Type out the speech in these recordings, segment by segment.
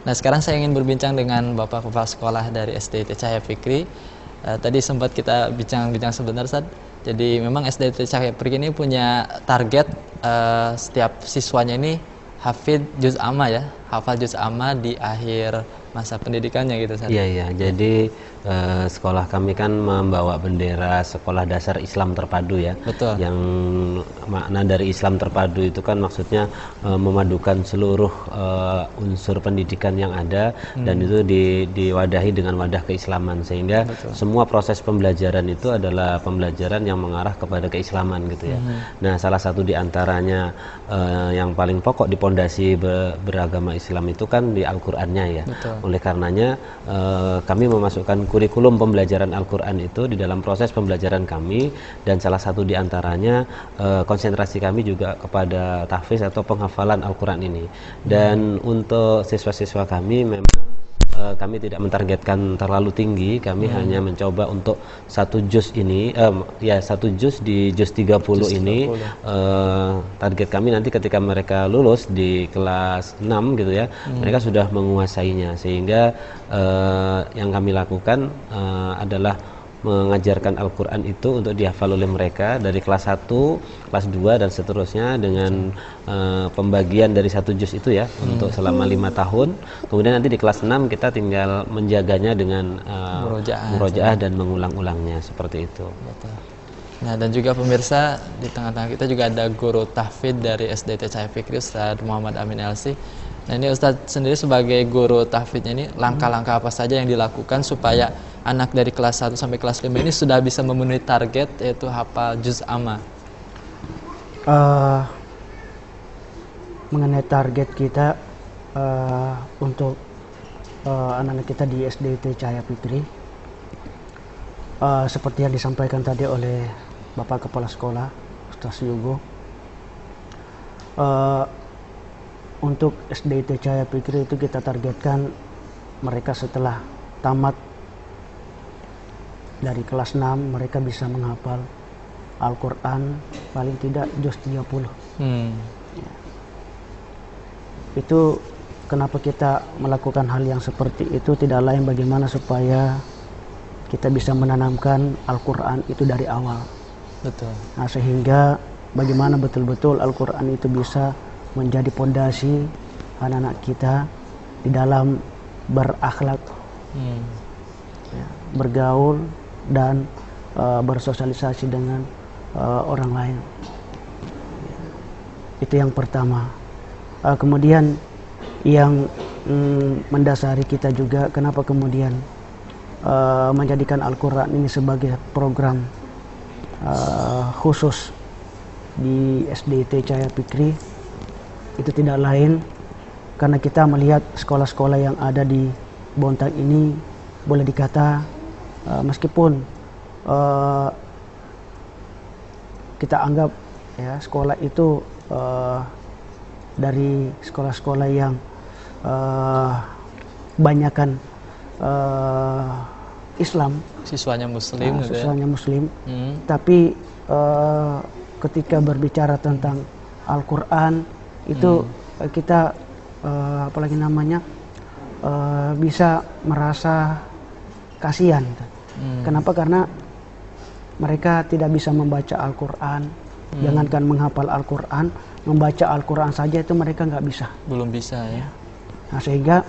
Nah, sekarang saya ingin berbincang dengan Bapak Kepala Sekolah dari SDIT Cahaya Fikri. Tadi sempat kita bincang-bincang sebentar, Ustaz. Jadi memang SDIT Cahaya Fikri ini punya target setiap siswanya ini hafid juz amma ya, hafal juz amma di akhir masa pendidikannya gitu, Ustaz. Iya, iya. Jadi sekolah kami kan membawa bendera sekolah dasar Islam terpadu ya. Betul. Yang makna dari Islam terpadu itu kan maksudnya memadukan seluruh unsur pendidikan yang ada dan itu diwadahi dengan wadah keislaman, sehingga semua proses pembelajaran itu adalah pembelajaran yang mengarah kepada keislaman gitu ya. Nah, salah satu di antaranya yang paling pokok di pondasi beragama Islam itu kan di Al-Qur'annya ya. Betul. Oleh karenanya kami memasukkan kurikulum pembelajaran Al-Quran itu di dalam proses pembelajaran kami, dan salah satu di antaranya konsentrasi kami juga kepada tahfiz atau penghafalan Al-Quran ini. Dan untuk siswa-siswa kami memang kami tidak mentargetkan terlalu tinggi, kami hanya mencoba untuk satu juz ini, satu juz di juz 30 ini, target kami nanti ketika mereka lulus di kelas 6 gitu ya, mereka sudah menguasainya, sehingga yang kami lakukan adalah mengajarkan Al-Quran itu untuk dihafal oleh mereka dari kelas 1, kelas 2 dan seterusnya dengan pembagian dari satu juz itu ya untuk selama 5 tahun. Kemudian nanti di kelas 6 kita tinggal menjaganya dengan murojaah dan mengulang-ulangnya seperti itu. Betul. Nah, dan juga pemirsa, di tengah-tengah kita juga ada guru tahfidz dari SDIT Cahaya Fikri, Ustaz Muhammad Amin Elsi. Nah, ini Ustadz sendiri sebagai guru tahfidznya ini langkah-langkah apa saja yang dilakukan supaya anak dari kelas 1 sampai kelas 5 ini sudah bisa memenuhi target, yaitu hafal juz amma? Mengenai target kita untuk anak-anak kita di SDIT Cahaya Fikri, seperti yang disampaikan tadi oleh Bapak Kepala Sekolah, Ustaz Yugo, untuk SDIT Cahaya Fikri itu kita targetkan mereka setelah tamat dari kelas 6 mereka bisa menghafal Al-Quran paling tidak juz 30. Ya. Itu kenapa kita melakukan hal yang seperti itu, tidak lain bagaimana supaya kita bisa menanamkan Al-Quran itu dari awal. Betul. Nah, sehingga bagaimana betul-betul Al-Quran itu bisa menjadi pondasi anak-anak kita di dalam berakhlak, ya, bergaul dan bersosialisasi dengan orang lain. Ya, itu yang pertama. Kemudian yang mendasari kita juga kenapa kemudian menjadikan Al-Quran ini sebagai program khusus di SDIT Cahaya Fikri, itu tidak lain karena kita melihat sekolah-sekolah yang ada di Bontang ini boleh dikata meskipun kita anggap ya sekolah itu dari sekolah-sekolah yang kebanyakan Islam, siswanya Muslim, siswanya Muslim, tapi ketika berbicara tentang Al-Quran itu kita apalagi namanya bisa merasa kasihan. Kenapa? Karena mereka tidak bisa membaca Al-Quran, jangankan menghafal Al-Quran, membaca Al-Quran saja itu mereka nggak bisa. Belum bisa ya. Nah, sehingga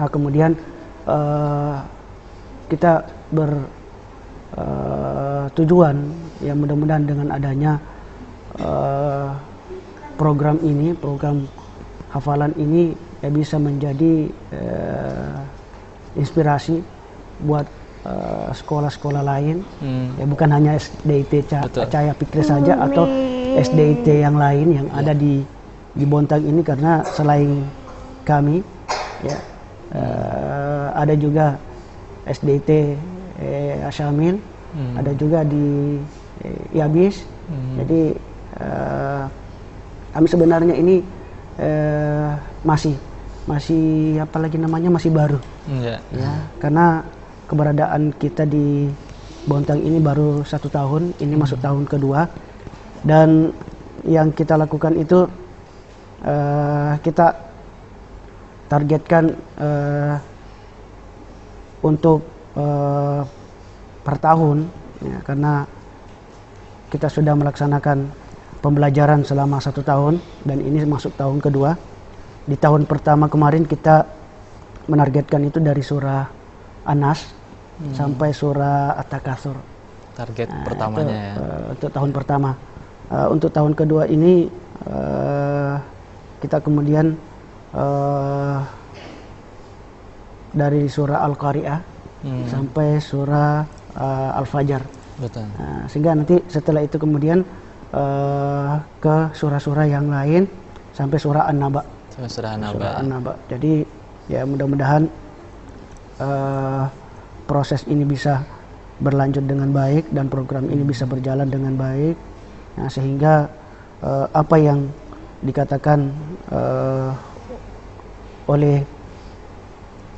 kemudian kita bertujuan ya mudah-mudahan dengan adanya program ini, program hafalan ini ya bisa menjadi inspirasi buat sekolah-sekolah lain, ya bukan hanya SDIT Cahaya Fikri saja atau SDIT yang lain yang ada di Bontang ini, karena selain kami ya ada juga SDIT Asyamil, ada juga di Yabis. Jadi kami sebenarnya ini masih apalagi namanya masih baru, ya, karena keberadaan kita di Bontang ini baru 1 tahun, ini masuk tahun kedua, dan yang kita lakukan itu kita targetkan untuk per tahun, ya, karena kita sudah melaksanakan pembelajaran selama 1 tahun dan ini masuk tahun kedua. Di tahun pertama kemarin kita menargetkan itu dari surah An-Nas sampai surah At-Takatsur. Target pertamanya ya. Untuk tahun pertama. Untuk tahun kedua ini kita kemudian dari surah Al-Qari'ah sampai surah Al-Fajr. Betul. Sehingga nanti setelah itu kemudian ke surah-surah yang lain sampai surah An-Naba. Surah An-Naba. Surah An-Naba. Jadi ya mudah-mudahan proses ini bisa berlanjut dengan baik dan program ini bisa berjalan dengan baik, ya, sehingga apa yang dikatakan oleh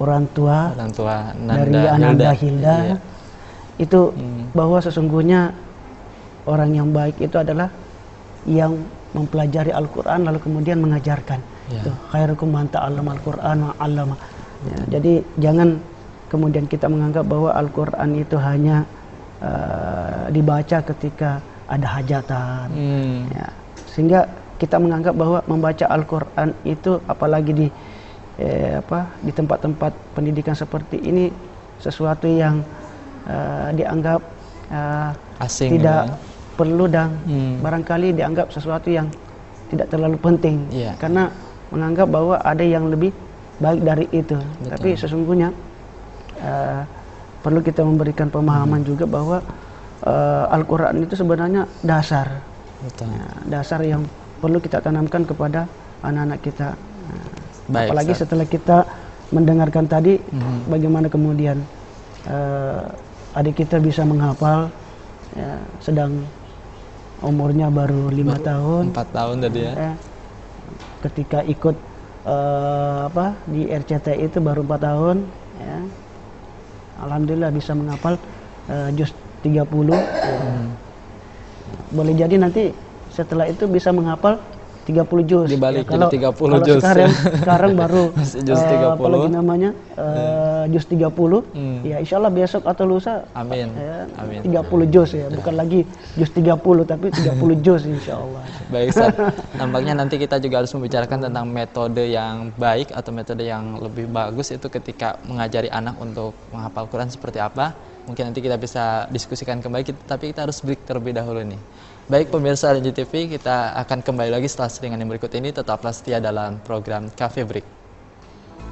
orang tua dari Ananda Hilda, iya, itu bahwa sesungguhnya orang yang baik itu adalah yang mempelajari Al-Quran lalu kemudian mengajarkan. Itu khairukum man ta'allama Al-Quran wa 'allama. Ya, jadi jangan kemudian kita menganggap bahwa Al-Quran itu hanya dibaca ketika ada hajatan, ya, sehingga kita menganggap bahwa membaca Al-Quran itu apalagi di tempat-tempat pendidikan seperti ini sesuatu yang dianggap asing, tidak perlu dan barangkali dianggap sesuatu yang tidak terlalu penting, karena menganggap bahwa ada yang lebih baik dari itu. Betul. Tapi sesungguhnya perlu kita memberikan pemahaman juga bahwa Al-Quran itu sebenarnya dasar. Betul. Ya, dasar yang perlu kita tanamkan kepada anak-anak kita. Baik, apalagi setelah kita mendengarkan tadi bagaimana kemudian adik kita bisa menghafal, ya, sedang umurnya baru 5 tahun. 4 tahun tadi ya. Ketika ikut di RCTI itu baru 4 tahun, ya. Alhamdulillah bisa menghafal juz 30. Boleh jadi nanti setelah itu bisa menghafal 30 juz. Dibalik ya, jadi 30 juz. Sekarang baru juz 30. Apalagi namanya juz 30. Ya insyaallah besok atau lusa. Amin. Amin. 30 juz ya, bukan lagi juz 30 tapi 30 juz insyaallah. Baik, Ustaz. Nampaknya nanti kita juga harus membicarakan tentang metode yang baik atau metode yang lebih bagus itu ketika mengajari anak untuk menghafal Quran seperti apa. Mungkin nanti kita bisa diskusikan kembali, tapi kita harus break terlebih dahulu nih. Baik pemirsa RNJ TV, kita akan kembali lagi setelah selingan yang berikut ini. Tetaplah setia dalam program Cafe Break.